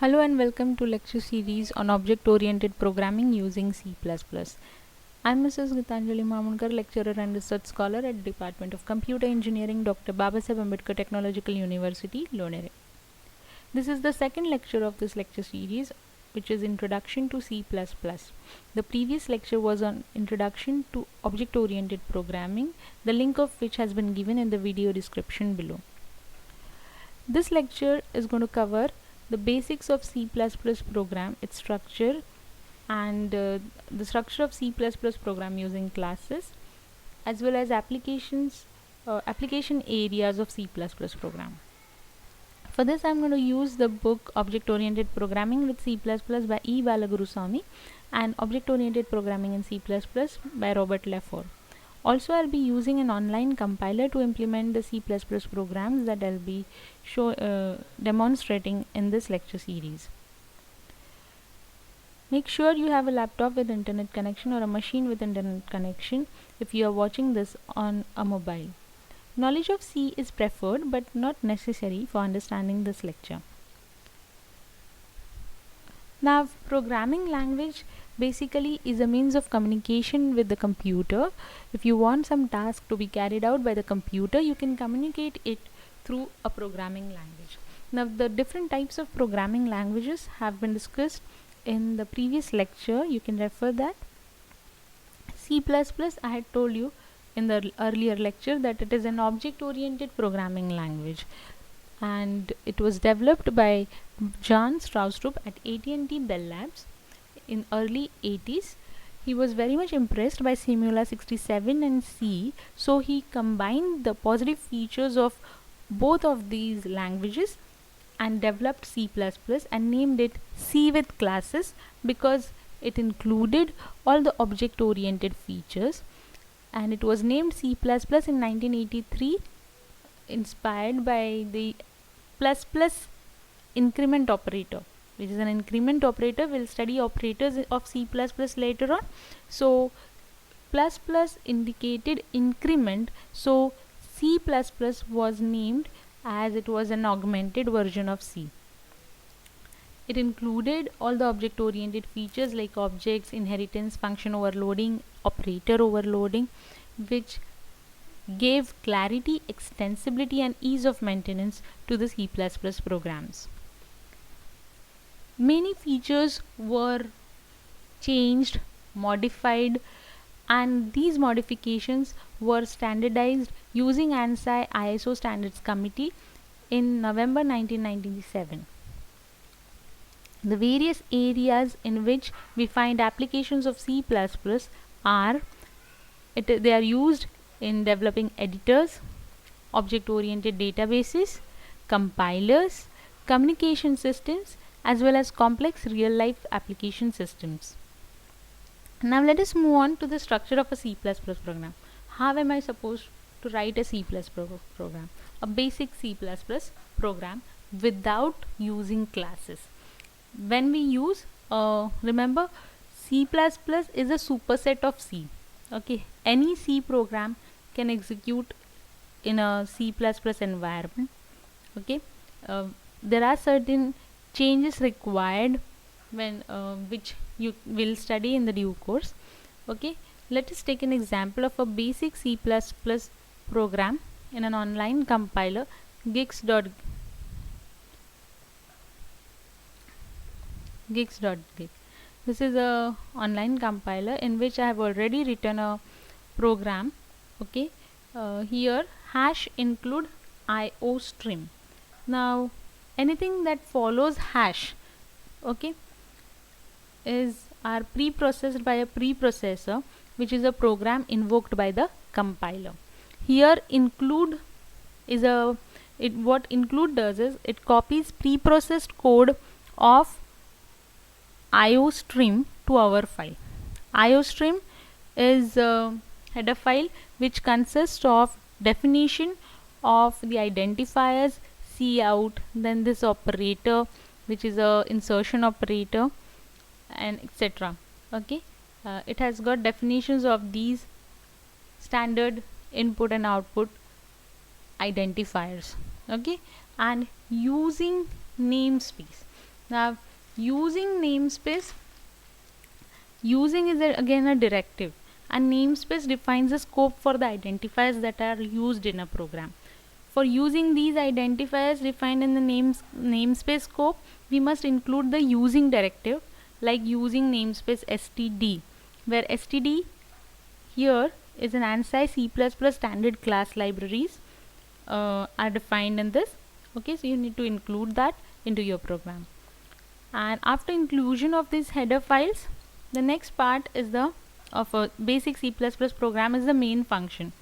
Hello and welcome to lecture series on object-oriented programming using C++. I'm Mrs. Gitanjali Mamunkar, lecturer and research scholar at Department of Computer Engineering, Dr. Babasaheb Ambedkar Technological University, Lonere. This is the second lecture of this lecture series, which is Introduction to C++. The previous lecture was on Introduction to Object-Oriented Programming, the link of which has been given in the video description below. This lecture is going to cover the basics of C++ program, its structure, and the structure of C++ program using classes, as well as application areas of C++ program. For this, I'm going to use the book Object-Oriented Programming with C++ by E. Balagurusamy and Object-Oriented Programming in C++ by Robert Lefort. Also, I'll be using an online compiler to implement the C++ programs that I'll be demonstrating in this lecture series. Make sure you have a laptop with internet connection or a machine with internet connection if you are watching this on a mobile. Knowledge of C is preferred but not necessary for understanding this lecture. Now, programming language basically is a means of communication with the computer. If you want some task to be carried out by the computer, you can communicate it through a programming language. Now, the different types of programming languages have been discussed in the previous lecture. You can refer that. C++, I had told you in the earlier lecture that it is an object-oriented programming language, and it was developed by Jan Stroustrup at AT&T Bell Labs in early 80s. He was very much impressed by Simula 67 and C, so he combined the positive features of both of these languages and developed C++ and named it C with classes because it included all the object-oriented features, and it was named C++ in 1983, inspired by the ++ increment operator, which is an increment operator. We'll study operators of C++ later on. So ++ indicated increment, so C++ was named as it was an augmented version of C. It included all the object-oriented features like objects, inheritance, function overloading, operator overloading, which gave clarity, extensibility, and ease of maintenance to the C++ programs. Many features were changed, modified, and these modifications were standardized using ANSI ISO Standards Committee in November 1997. The various areas in which we find applications of C++ are they are used in developing editors, object-oriented databases, compilers, communication systems, as well as complex real-life application systems. Now let us move on to the structure of a C++ program. How am I supposed to write a C++ program? A basic C++ program without using classes. When we use, remember, C++ is a superset of C. Okay, any C program can execute in a C++ environment. Okay, there are certain changes required when which you will study in the due course. Okay, let us take an example of a basic C++ program in an online compiler, gigs.gig. This is a online compiler in which I have already written a program. Okay, here hash include iostream. Now anything that follows hash, okay, are pre-processed by a preprocessor, which is a program invoked by the compiler. Here include is what include does is it copies pre-processed code of iostream to our file. iostream is a header file which consists of definition of the identifiers, cout, then this operator which is a insertion operator, and etc. Okay, it has got definitions of these standard input and output identifiers. Okay, and using namespace. Now, using namespace, using is again a directive, and namespace defines the scope for the identifiers that are used in a program. For using these identifiers defined in the namespace scope, we must include the using directive, like using namespace std, where std here is an ANSI C++ standard class libraries are defined in this. Okay, so you need to include that into your program. And after inclusion of these header files, the next part is the of a basic C++ program is the main function.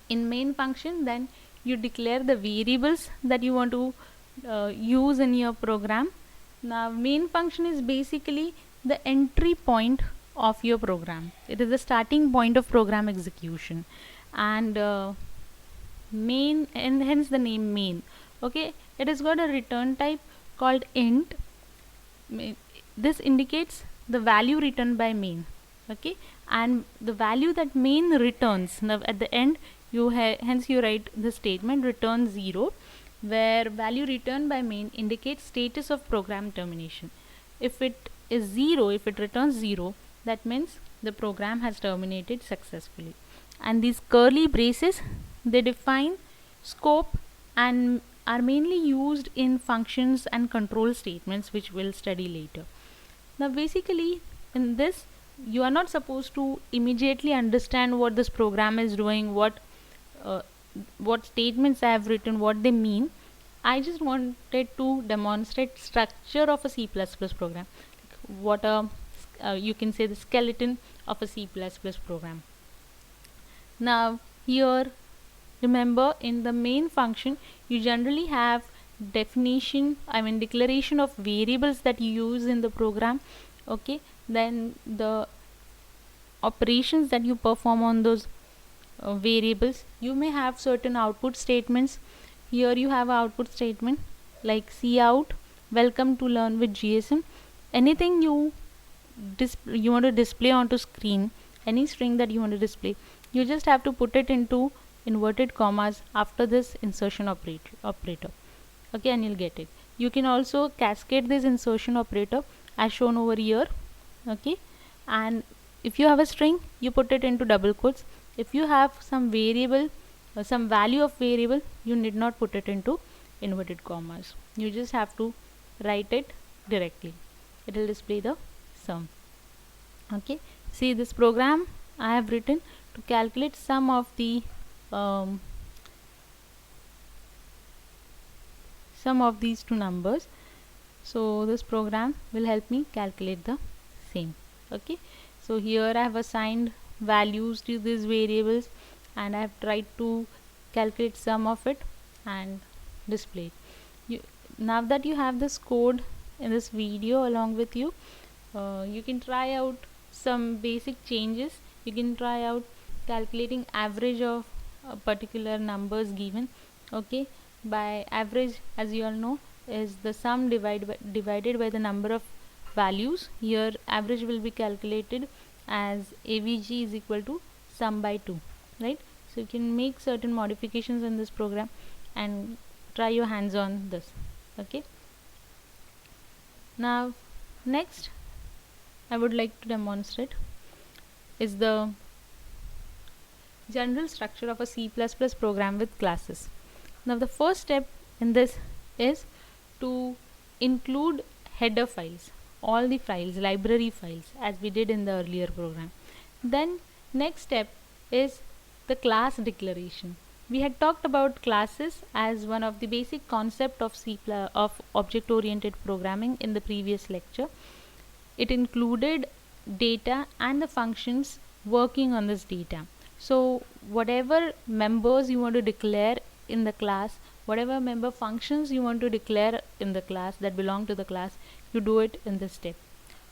In main function, then you declare the variables that you want to use in your program. Now, main function is basically the entry point of your program. It is the starting point of program execution, and main, and hence the name main. Okay, it has got a return type called int. This indicates the value returned by main. Okay, and the value that main returns, now at the end you hence you write the statement return 0, where value returned by main indicates status of program termination. If it is 0, if it returns 0, that means the program has terminated successfully. And these curly braces, they define scope and are mainly used in functions and control statements, which we'll study later. Now, basically, in this, you are not supposed to immediately understand what this program is doing, what statements I have written, what they mean. I just wanted to demonstrate structure of a C++ program, what you can say the skeleton of a C++ program. Now, here, remember, in the main function you generally have declaration of variables that you use in the program. Okay, then the operations that you perform on those variables. You may have certain output statements. Here you have an output statement like cout, welcome to learn with GSM. Anything you want to display onto screen, any string that you want to display, you just have to put it into inverted commas after this insertion operator. Okay, and you'll get it. You can also cascade this insertion operator as shown over here. Okay, and if you have a string, you put it into double quotes. If you have some variable or some value of variable, you need not put it into inverted commas. You just have to write it directly. It will display the sum. Okay, see this program I have written to calculate sum of the sum of these two numbers. So this program will help me calculate the same. Okay, so here I have assigned values to these variables and I have tried to calculate sum of it and display it. Now that you have this code in this video along with you, you can try out some basic changes. You can try out calculating average of particular numbers given. Okay, by average, as you all know, is the sum divided by the number of values. Here average will be calculated as avg is equal to sum by 2, right? So you can make certain modifications in this program and try your hands on this. Okay, now next I would like to demonstrate is the general structure of a C++ program with classes. Now the first step in this is to include header files, all the files, library files, as we did in the earlier program. Then next step is the class declaration. We had talked about classes as one of the basic concept of of object oriented programming in the previous lecture. It included data and the functions working on this data. So whatever members you want to declare in the class, whatever member functions you want to declare in the class that belong to the class, you do it in this step.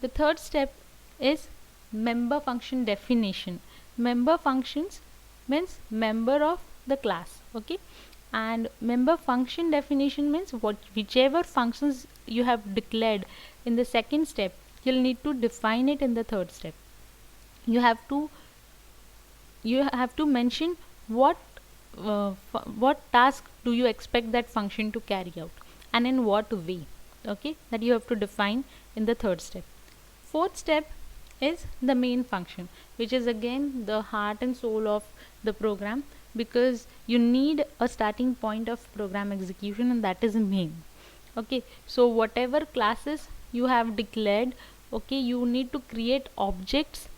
The third step is member function definition. Member functions means member of the class. Okay, and member function definition means whichever functions you have declared in the second step, you'll need to define it in the third step. You have to mention what task do you expect that function to carry out and in what way. okay, that you have to define in the third step. Fourth step is the main function, which is again the heart and soul of the program, because you need a starting point of program execution, and that is main. Okay, so whatever classes you have declared, okay, you need to create objects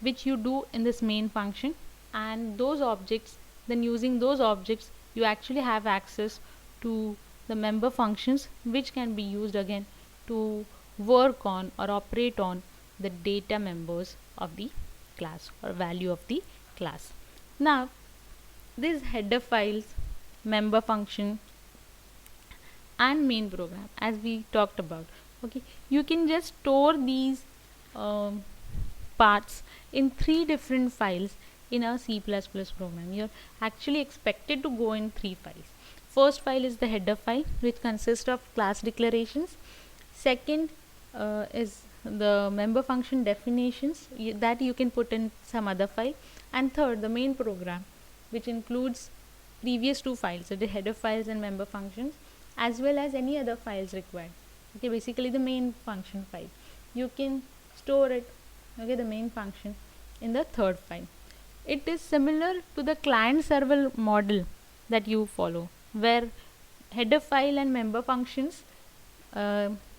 which you do in this main function, and those objects, then using those objects you actually have access to the member functions, which can be used again to work on or operate on the data members of the class or value of the class. Now these header files, member function and main program, as we talked about, okay, you can just store these um, parts in 3 different files in a C++ program. You're actually expected to go in 3 files. First file is the header file, which consists of class declarations. Second is the member function definitions that you can put in some other file. And third, the main program, which includes previous 2 files, so the header files and member functions, as well as any other files required. Okay, basically the main function file. You can store it, okay, the main function, in the third file. It is similar to the client server model that you follow, where header file and member functions,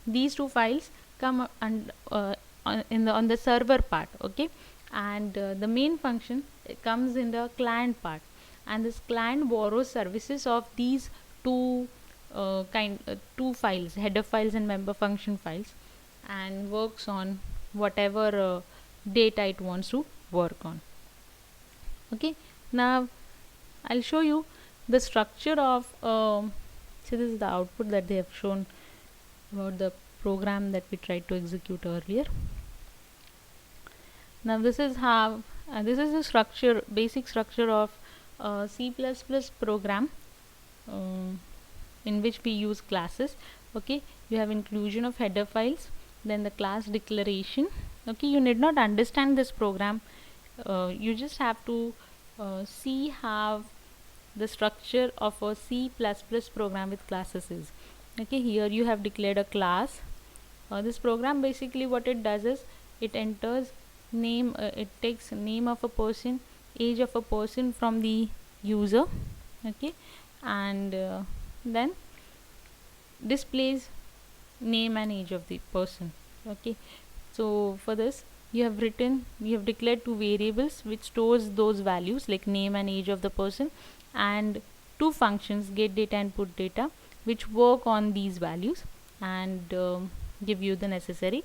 these 2 files come on the server part, okay, and the main function comes in the client part, and this client borrows services of these two two files, header files and member function files, and works on whatever data it wants to work on. Okay, now I'll show you the structure of so this is the output that they have shown about the program that we tried to execute earlier. Now this is how this is the structure, basic structure of C++ program in which we use classes. Okay, you have inclusion of header files, then the class declaration. Okay, you need not understand this program, you just have to see how the structure of a C++ program with classes is. Okay, here you have declared a class. This program, basically what it does is it enters name, it takes name of a person, age of a person from the user, okay, and then displays name and age of the person. Okay, so for this you have declared 2 variables which stores those values like name and age of the person, and 2 functions, get data and put data, which work on these values and give you the necessary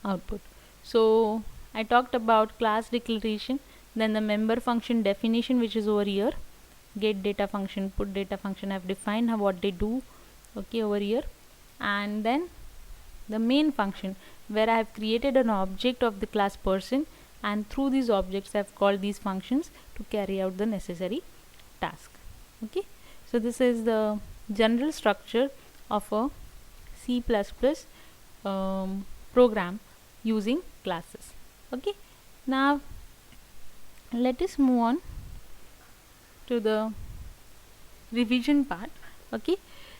output. So I talked about class declaration, then the member function definition, which is over here, get data function, put data function. I've defined what they do, okay, over here, and then the main function, where I have created an object of the class person, and through these objects I have called these functions to carry out the necessary task. Okay, so this is the general structure of a C++ program using classes. Okay, now let us move on to the revision part. Okay,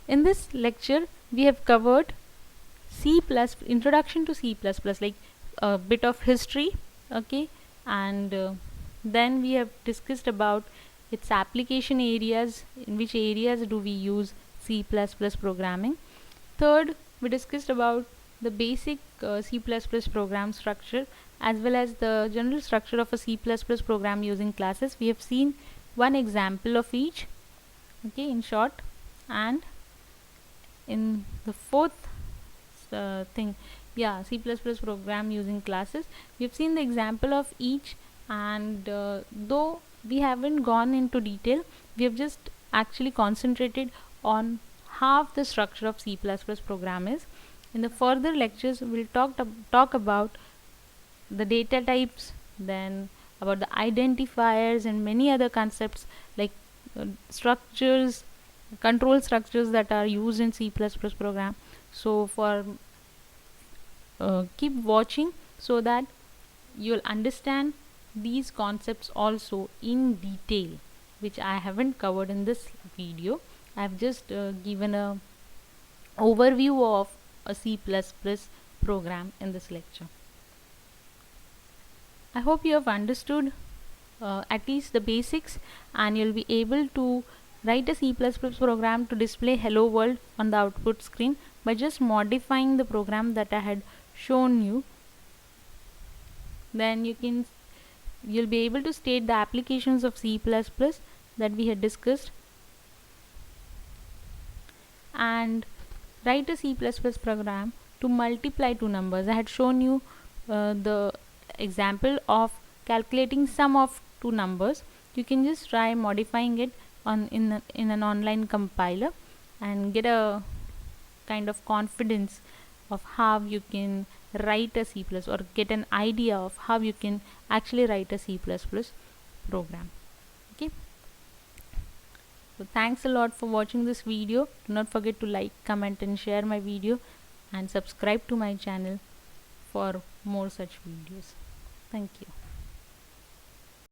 in this lecture we have covered introduction to C++, like a bit of history, okay, and then we have discussed about its application areas, in which areas do we use C++ programming. Third, we discussed about the basic C++ program structure, as well as the general structure of a C++ program using classes. We have seen one example of each, okay, in short, and in the fourth C++ program using classes, we've seen the example of each, and though we haven't gone into detail, we have just actually concentrated on how the structure of C++ program is. In the further lectures we'll talk about the data types, then about the identifiers and many other concepts like structures, control structures that are used in C++ program. So for keep watching so that you'll understand these concepts also in detail, which I haven't covered in this video. I've just given a overview of a C++ program in this lecture. I hope you have understood at least the basics, and you'll be able to write a C++ program to display hello world on the output screen by just modifying the program that I had shown you. Then you'll be able to state the applications of C++ that we had discussed, and write a C++ program to multiply two numbers. I had shown you the example of calculating sum of two numbers. You can just try modifying it in an online compiler and get a kind of confidence of how you can write a C++ or get an idea of how you can actually write a C++ program. Okay. So thanks a lot for watching this video. Do not forget to like, comment and share my video, and subscribe to my channel for more such videos. Thank you.